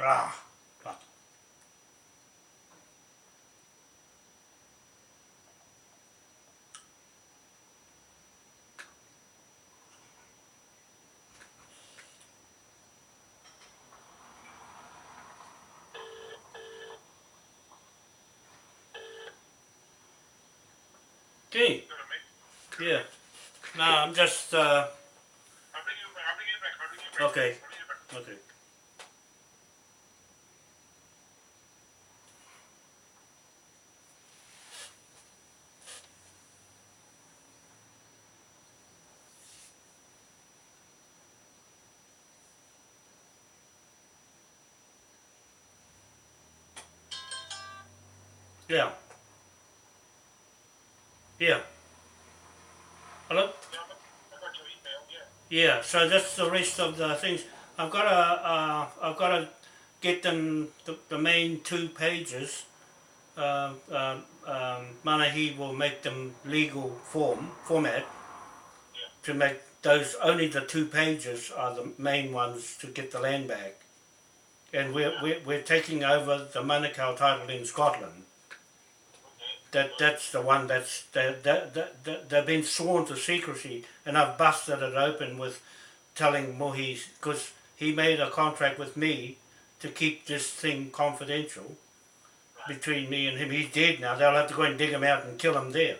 Ah, fuck. Okay. Yeah. No, I'm just. I'll bring you back. Okay. Okay. Yeah. Yeah. Hello? I got your email, yeah. Yeah, so that's the rest of the things. I've got to get them the main 2 pages. Manahi will make them legal format to make those, only the 2 pages are the main ones to get the land back. And we're taking over the Manukau title in Scotland. That's the one they've been sworn to secrecy, and I've busted it open with telling Mohi, because he made a contract with me to keep this thing confidential between me and him. He's dead now. They'll have to go and dig him out and kill him there.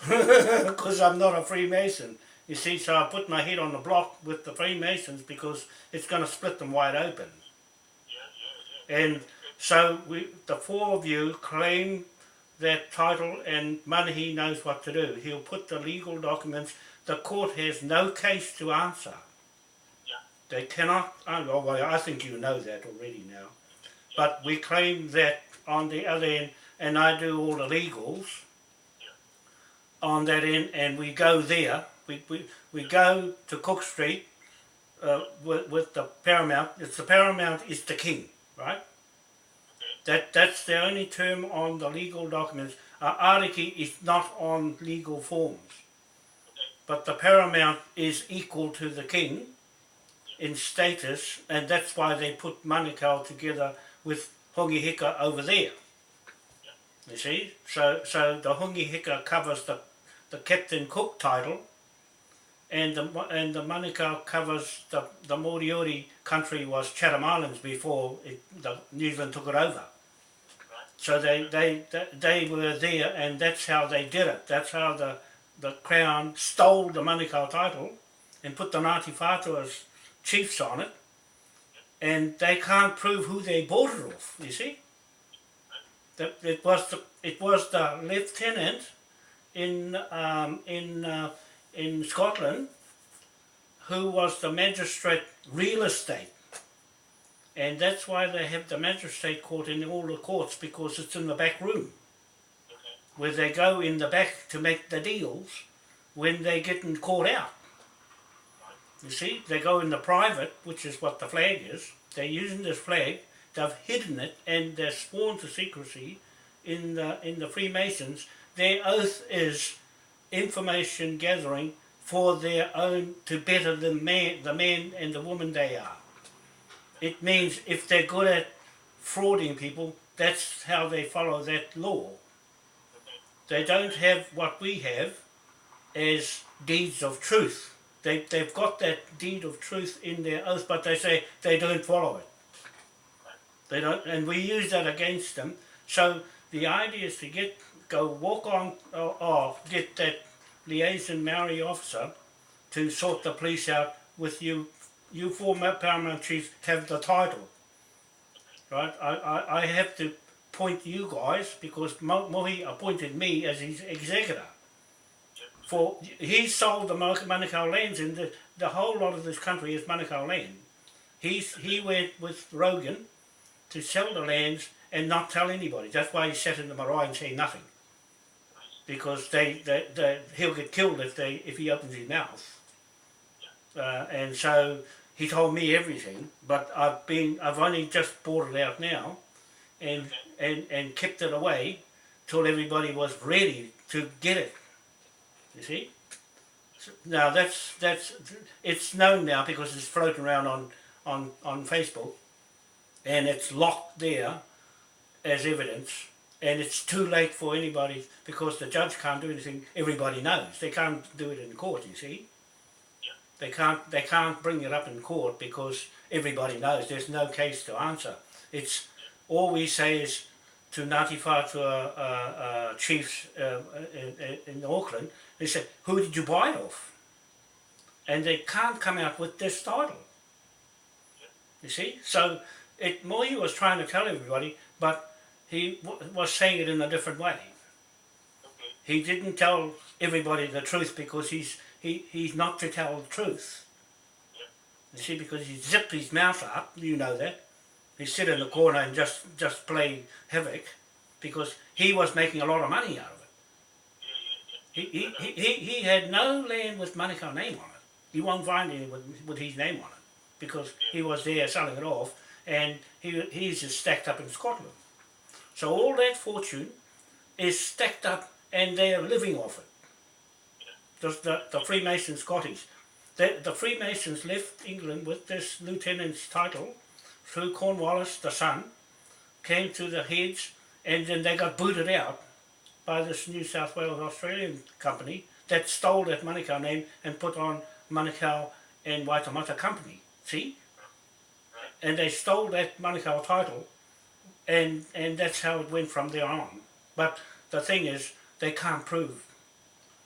Because I'm not a Freemason. You see, so I put my head on the block with the Freemasons because it's going to split them wide open. And so the 4 of you claim that title, and Manahi knows what to do. He'll put the legal documents. The court has no case to answer. They cannot, well, I think you know that already now. But we claim that on the other end, and I do all the legals on that end, and we go there. We go to Cook Street with the Paramount. It's the Paramount is the king, right? That's the only term on the legal documents. Ariki is not on legal forms. But the Paramount is equal to the king in status, and that's why they put Manukau together with Hongi Hika over there. You see? So the Hongi Hika covers the Captain Cook title, and the Manukau covers the Moriori country was Chatham Islands before New Zealand took it over. So they were there, and that's how they did it. That's how the Crown stole the Manukau title and put the Ngāti Whātua's chiefs on it, and they can't prove who they bought it off, you see. It was the lieutenant in Scotland who was the magistrate real estate. And that's why they have the magistrate court in all the courts, because it's in the back room, where they go in the back to make the deals when they're getting caught out. You see, they go in the private, which is what the flag is. They're using this flag, they've hidden it, and they're sworn to secrecy in the Freemasons. Their oath is information gathering for their own, to better the man and the woman they are. It means if they're good at frauding people, that's how they follow that law. They don't have what we have as deeds of truth. They've got that deed of truth in their oath, but they say they don't follow it. They don't, and we use that against them. So the idea is to get that liaison Maori officer to sort the police out with you. You 4 Paramount chiefs have the title, right? I have to point you guys, because Mohi appointed me as his executor. For he sold the Manukau lands, and the whole lot of this country is Manukau land. He went with Rogan to sell the lands and not tell anybody. That's why he sat in the marae and say nothing, because he'll get killed if he opens his mouth. And so he told me everything, but I've only just bought it out now, and kept it away till everybody was ready to get it. You see? Now it's known now because it's floating around on Facebook. and it's locked there as evidence, and it's too late for anybody because the judge can't do anything. Everybody knows they can't do it in court. You see, they can't bring it up in court because everybody knows there's no case to answer. It's all we say is to Ngāti Whātua chiefs in Auckland. They say, "Who did you buy it off?" And they can't come out with this title. You see, so Moai was trying to tell everybody, but he was saying it in a different way. He didn't tell everybody the truth because he's not to tell the truth. You see, because he zipped his mouth up, you know that. He sit in the corner and just play havoc because he was making a lot of money out of it. He had no land with Manukau name on it. You won't find any with his name on it because he was there selling it off, and he's just stacked up in Scotland. So all that fortune is stacked up and they're living off it. Just the Freemasons Scottish. The Freemasons left England with this lieutenant's title through Cornwallis, the son, came to the heads, and then they got booted out by this New South Wales Australian company that stole that Manukau name and put on Manukau and Waitemata Company. See? And they stole that Manukau title, and that's how it went from there on. But the thing is, they can't prove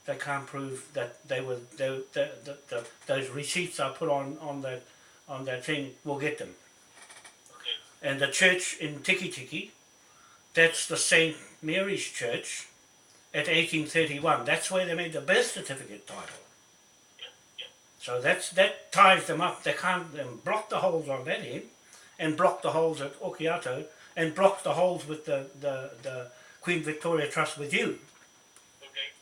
that those receipts are put on that thing will get them. And the church in Tikitiki, that's the St. Mary's Church at 1831. That's where they made the birth certificate title. So that ties them up. They can't block the holes on that end, and block the holes at Okiato, and block the holes with the Queen Victoria Trust with you.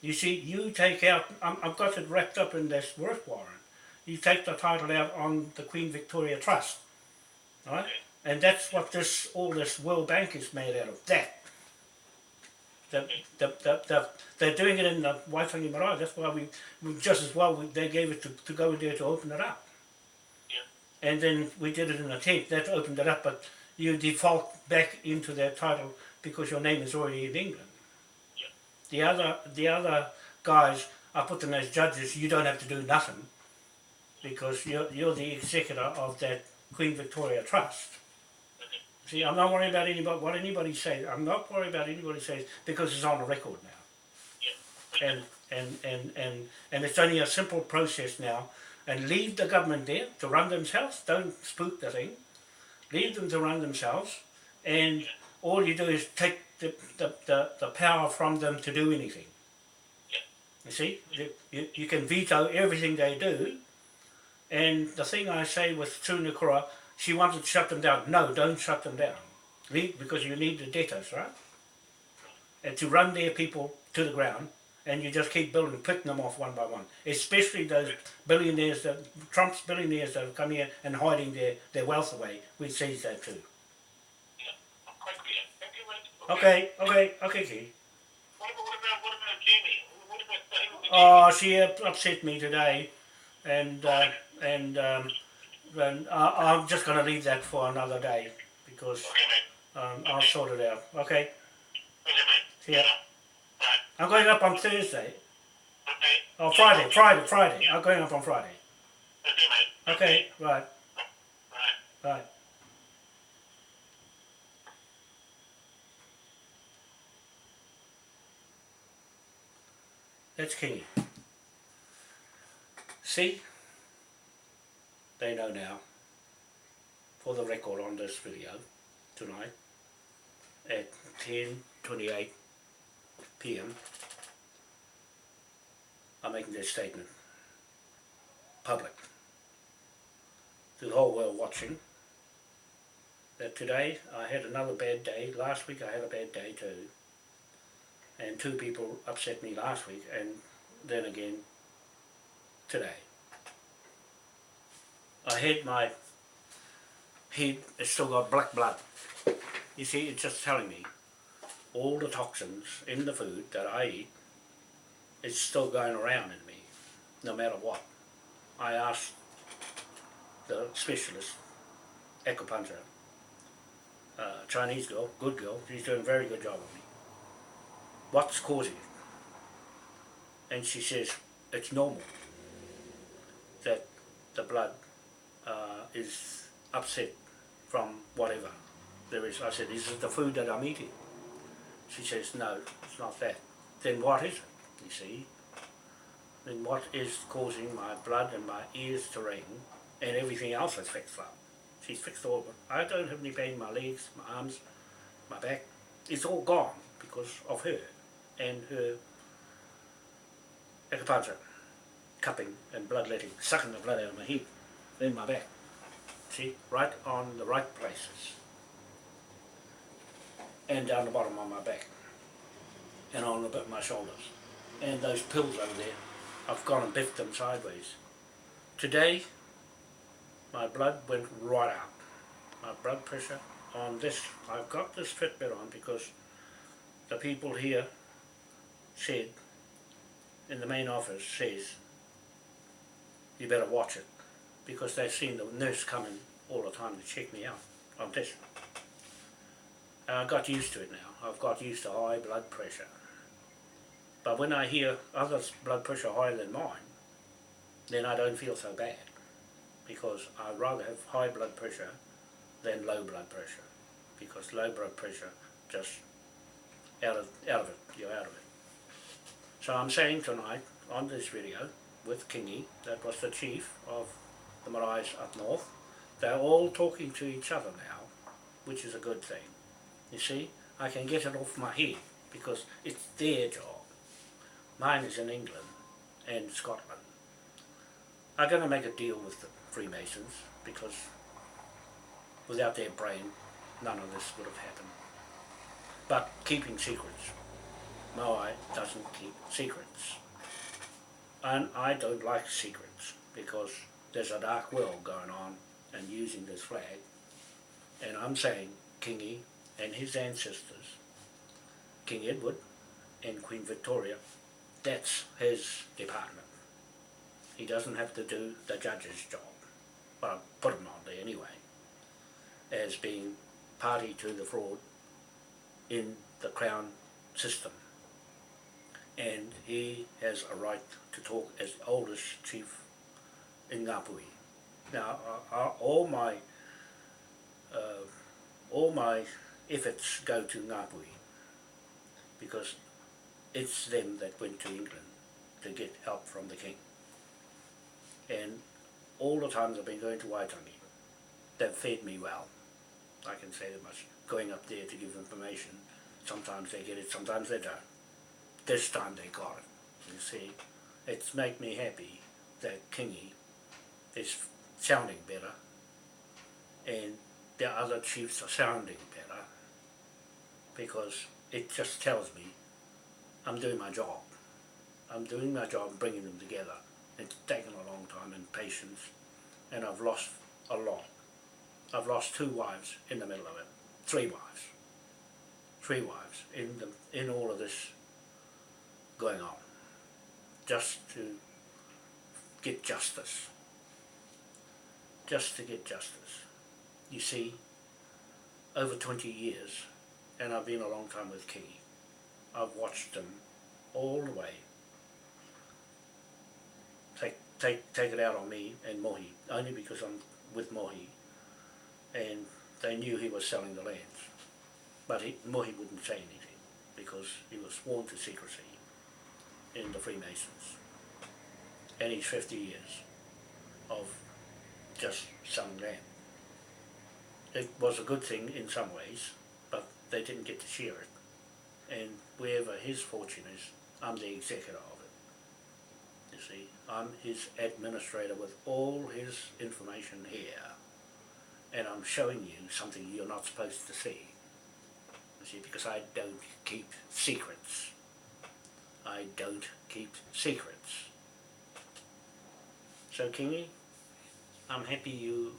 You see, you take out, I've got it wrapped up in this birth warrant. You take the title out on the Queen Victoria Trust, right? And that's what all this World Bank is made out of. They're doing it in the Waitangi marae. That's why we just as well they gave it to go in there to open it up. And then we did it in a tent. That opened it up, but you default back into that title because your name is already in England. The other guys are put them as judges. You don't have to do nothing because you're the executor of that Queen Victoria Trust. See, I'm not worried about what anybody says. I'm not worried about anybody says because it's on the record now. And it's only a simple process now. And leave the government there to run themselves. Don't spook the thing. Leave them to run themselves. And all you do is take the power from them to do anything. You see, you can veto everything they do. And the thing I say with Tūnukura, she wanted to shut them down. No, don't shut them down. Leave, because you need the debtors, right? And to run their people to the ground, and you just keep picking them off one by one. Especially those billionaires, Trump's billionaires that have come here and hiding their wealth away. We seize that too. Okay, Key. What about Jamie? What about Oh, she upset me today, and I'm just going to leave that for another day because I'll sort it out. Okay. See ya. I'm going up on Thursday. Oh, Friday. I'm going up on Friday. Okay, right. Right. That's Kingi. See? They know now. For the record on this video tonight at 10:28 p.m. I'm making this statement public to the whole world watching that today I had another bad day. Last week I had a bad day too, and 2 people upset me last week, and then again today. I had my head, it's still got black blood. You see, it's just telling me all the toxins in the food that I eat, it's still going around in me, no matter what. I asked the specialist, acupuncture, Chinese girl, good girl, she's doing a very good job on me. What's causing it? And she says, it's normal that the blood is upset from whatever there is. I said, is it the food that I'm eating? She says, no, it's not that. Then what is it, you see? Then what is causing my blood and my ears to ring and everything else is fixed up? She's fixed all of it. I don't have any pain in my legs, my arms, my back. It's all gone because of her and her acupuncture, cupping and bloodletting, sucking the blood out of my head, in my back. See, right on the right places. And down the bottom of my back. And on the bit of my shoulders. And those pills over there, I've gone and biffed them sideways. Today, my blood went right up. My blood pressure on this, I've got this Fitbit on because the people here said, in the main office says, you better watch it, because they've seen the nurse coming all the time to check me out on this. And I got used to it now. I've got used to high blood pressure. But when I hear others' blood pressure higher than mine, then I don't feel so bad, because I'd rather have high blood pressure than low blood pressure, because low blood pressure just out of it, you're out of it. So I'm saying tonight on this video with Kingi, that was the chief of the Morais up north, they're all talking to each other now, which is a good thing. You see, I can get it off my head because it's their job. Mine is in England and Scotland. I'm going to make a deal with the Freemasons because without their brain, none of this would have happened. But keeping secrets. Moai doesn't keep secrets. And I don't like secrets because there's a dark world going on and using this flag. And I'm saying Kingi and his ancestors, King Edward and Queen Victoria, that's his department. He doesn't have to do the judge's job. But I put him on there anyway, as being party to the fraud in the Crown system. And he has a right to talk as the oldest chief in Ngāpuhi. Now, all my efforts go to Ngāpuhi because it's them that went to England to get help from the king. And all the times I've been going to Waitangi, they've fed me well. I can say that much. Going up there to give information, sometimes they get it, sometimes they don't. This time they got it, you see. It's made me happy that Kingi is sounding better and the other chiefs are sounding better, because it just tells me I'm doing my job. I'm doing my job bringing them together. It's taken a long time and patience, and I've lost a lot. I've lost 2 wives in the middle of it. 3 wives. 3 wives in all of this going on, just to get justice. Just to get justice. You see, over 20 years, and I've been a long time with Kingi, I've watched them all the way take it out on me and Mohi, only because I'm with Mohi, and they knew he was selling the lands. But Mohi wouldn't say anything, because he was sworn to secrecy in the Freemasons. And he's 50 years of just selling land. It was a good thing in some ways, but they didn't get to share it. And wherever his fortune is, I'm the executor of it. You see, I'm his administrator with all his information here. And I'm showing you something you're not supposed to see. You see, because I don't keep secrets. I don't keep secrets. So Kingi, I'm happy you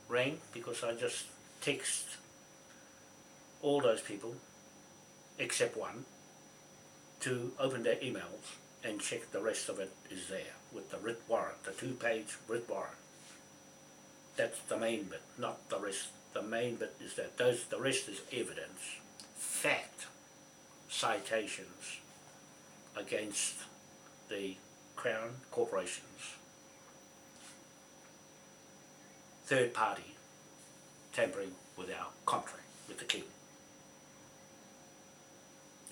rang, because I just text all those people, except one, to open their emails and check the rest of it is there, with the writ warrant, the 2-page writ warrant. That's the main bit, not the rest the main bit is that the rest is evidence, fact, citations against the Crown corporations, third party tampering with our contract with the King.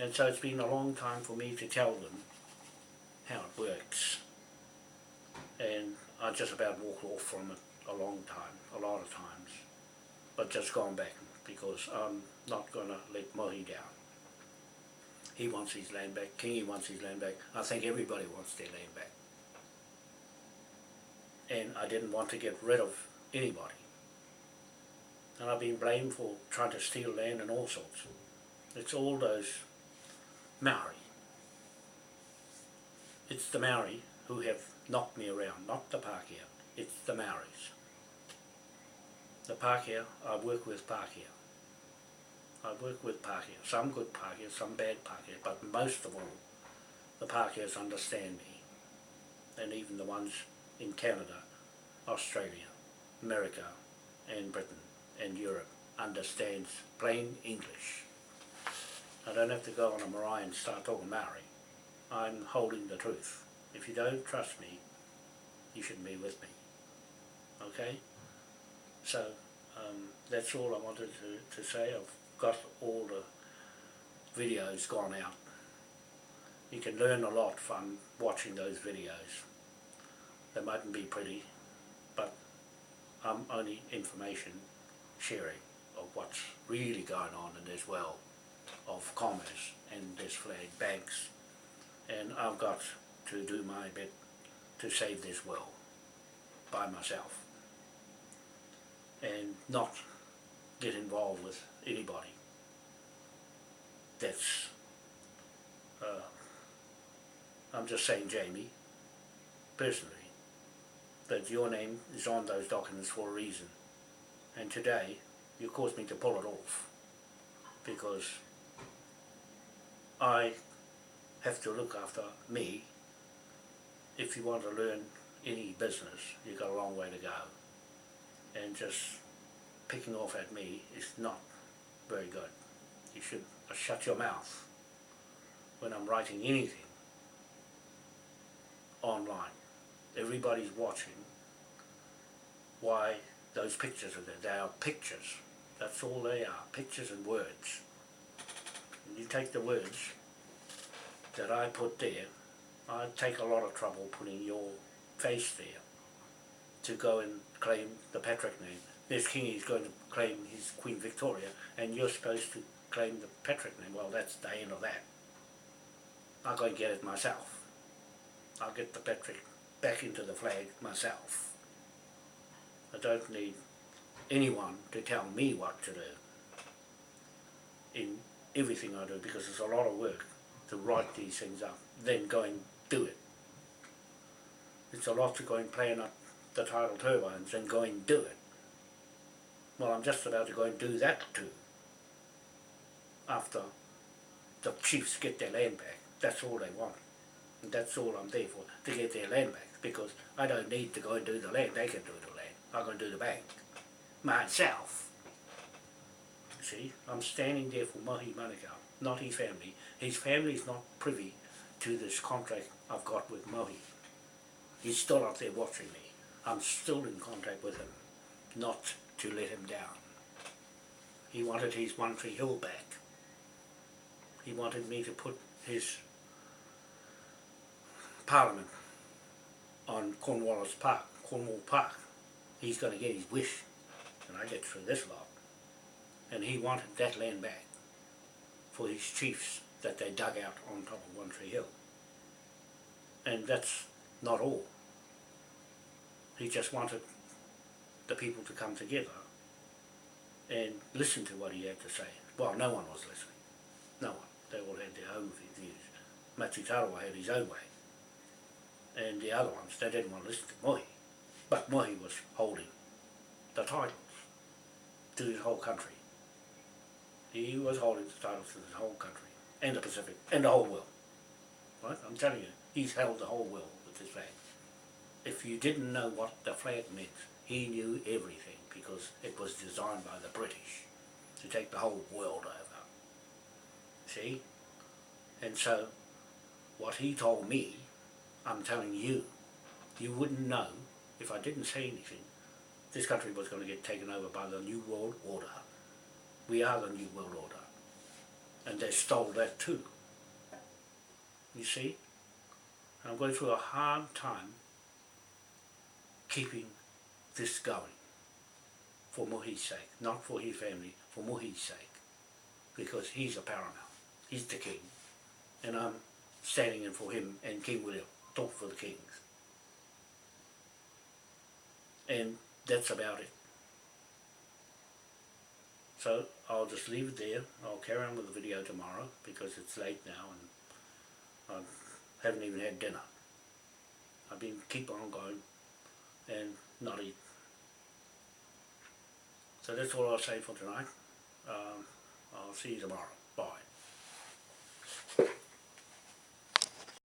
And so it's been a long time for me to tell them how it works. And I just about walked off from it a long time, a lot of times, but just gone back because I'm not going to let Mohi down. He wants his land back, Kingi wants his land back, I think everybody wants their land back. And I didn't want to get rid of anybody. And I've been blamed for trying to steal land and all sorts. It's all those Maori. It's the Maori who have knocked me around, not the Pākehā. It's the Maoris. The Pākehā, I work with Pākehā. I work with Pākehā, some good Pākehā, some bad Pākehā, but most of all, the Pākehās understand me. And even the ones in Canada, Australia, America, and Britain, and Europe understands plain English. I don't have to go on a marae and start talking Maori. I'm holding the truth. If you don't trust me, you shouldn't be with me. Okay? So, that's all I wanted to say. I've got all the videos gone out. You can learn a lot from watching those videos. They mightn't be pretty, but I'm only information sharing of what's really going on in this world of commerce and this flag banks, and I've got to do my bit to save this world by myself and not get involved with anybody that's I'm just saying, Jamie, personally, that your name is on those documents for a reason, and today you caused me to pull it off because I have to look after me. If you want to learn any business, you've got a long way to go, and just picking off at me is not very good. You should shut your mouth when I'm writing anything online. Everybody's watching. Why those pictures are there? They are pictures. That's all they are, pictures and words. And you take the words that I put there, I take a lot of trouble putting your face there to go and claim the Patrick name. This Kingi's going to claim his Queen Victoria, and you're supposed to claim the Patrick name. Well, that's the end of that. I'll go and get it myself. I'll get the Patrick back into the flag myself. I don't need anyone to tell me what to do in everything I do, because it's a lot of work to write these things up, then go and do it. It's a lot to go and plan up the tidal turbines and go and do it. Well, I'm just about to go and do that too, after the chiefs get their land back. That's all they want, and that's all I'm there for, to get their land back, because I don't need to go and do the land. They can do the land. I'm going to do the bank myself. See, I'm standing there for Mohi Manukau, not his family. His family is not privy to this contract I've got with Mohi. He's still up there watching me. I'm still in contact with him, not to let him down. He wanted his One Tree Hill back. He wanted me to put his Parliament on Cornwall Park. He's going to get his wish, and I get through this lot. And he wanted that land back for his chiefs that they dug out on top of One Tree Hill. And that's not all. He just wanted the people to come together and listen to what he had to say. Well, no one was listening. No one. They all had their own views. Toroa had his own way. And the other ones, they didn't want to listen to Mohi. But Mohi was holding the titles to his whole country. He was holding the titles to his whole country, and the Pacific, and the whole world. Right? I'm telling you, he's held the whole world with his flag. If you didn't know what the flag meant, he knew everything. because it was designed by the British to take the whole world over. See? And so, what he told me, I'm telling you, you wouldn't know if I didn't say anything. This country was going to get taken over by the New World Order. We are the New World Order. And they stole that too. You see? I'm going through a hard time keeping this going for Mohi's sake, not for his family, for Mohi's sake, because he's a paramount, he's the king, and I'm standing in for him and King William, talk for the kings. And that's about it. So I'll just leave it there. I'll carry on with the video tomorrow because it's late now and I haven't even had dinner. I've been keep on going and not eat. So that's all I'll say for tonight. I'll see you tomorrow.